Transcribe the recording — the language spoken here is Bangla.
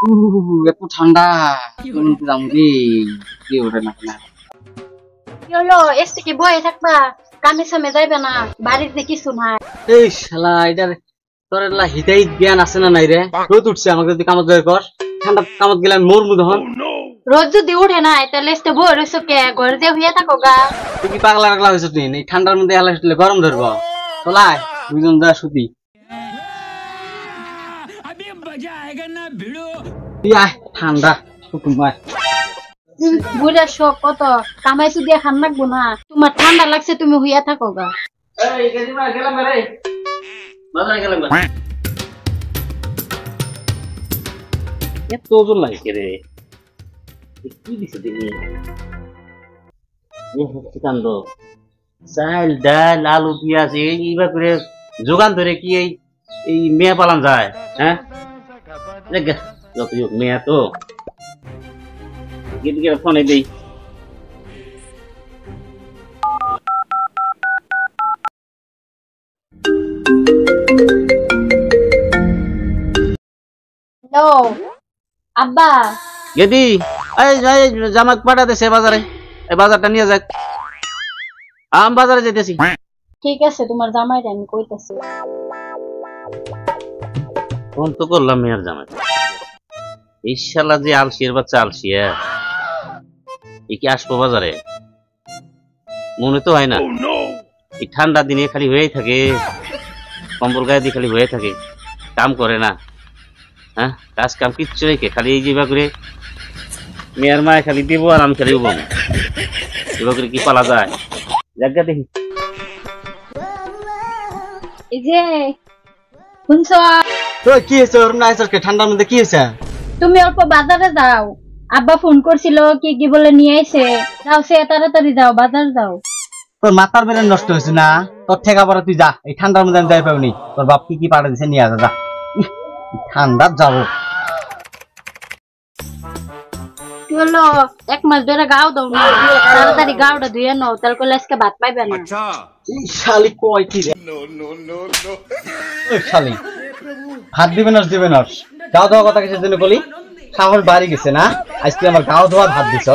এত ঠান্ডা জামুরি কি ওঠে না না কি হলো এসে কি বয়ে থাকবা কামে সামে যাইবে না বাড়িতে কিছু নাই এই শালা এটার তোর এলা হিতাই জ্ঞান আছে না নাই রে রোদ উঠছে আমাকে যদি কামত বের কর ঠান্ডা কামত গেলে আমি মরমু তখন রোজ যদি উঠে না তাহলে এসে বয়ে রইছো কে ঘরে দিয়ে হইয়া থাকো গা তুই কি পাগলা পাগলা হয়েছ তুই এই ঠান্ডার মধ্যে এলা শুটলে গরম ধরবো চলায় দুইজন যা শুতি ঠান্ডা কুটুম্বাই বুড়ার শখ কত কামাই তো দিয়ে খান লাগবো না তোমার ঠান্ডা লাগছে তুমি হইয়া থাকো গা এই গেদিমা গেলাম রে বাজারে গেলাম এত ওজন লাগে রে কি দিছে দিনি এ হচ্ছে কাণ্ড চাল ডাল আলু পেঁয়াজ এইবার করে যোগান ধরে কি এই মেয়া পালান যায় হ্যাঁ যত মেয়া তো গিয়ে ফোনে দেই হ্যালো আব্বা গেদি এই জামাক পাঠাতে সে বাজারে এই বাজারটা নিয়ে যাক আম বাজারে যেতেছি ঠিক আছে তোমার জামাইটা আমি কইতাছি ফোন তো করলাম মেয়ের জামাই এই শালা যে আলসির বাচ্চা আলসি এ কি আসবো বাজারে মনে তো হয় না এই ঠান্ডা দিনে খালি হয়েই থাকে কম্বল গায়ে দিয়ে খালি হয়ে থাকে কাম করে না হ্যাঁ কাজ কাম কিচ্ছু রেখে খালি এই যেভাবে করে মেয়ের মায় খালি দেবো আর আমি খালি উবো এভাবে করে কি পালা যায় জায়গা দেখি এই যে শুনছো তো কি হয়েছে ওর না ঠান্ডার মধ্যে কি হয়েছে তুমি অল্প বাজারে যাও আব্বা ফোন করছিল কি কি বলে নিয়ে আইছে যাও সে তাড়াতাড়ি যাও বাজার যাও তোর মাথার বেড়ে নষ্ট হয়েছে না তোর ঠেকা পরে তুই যা এই ঠান্ডার মধ্যে আমি যাই পাবনি তোর বাপ কি পাঠা দিছে নিয়ে যা ঠান্ডা যাবো কি হলো এক মাস ধরে গাও দাও না তাড়াতাড়ি গাওটা ধুয়ে নাও তাহলে করলে আজকে ভাত পাইবে না শালি কয় কি রে শালি হাত দিবে না গাও ধোয়া কথা কিসের জন্য বলি সাহস বাড়ি গেছে না আজকে আমার গাও ধোয়া হাত দিছ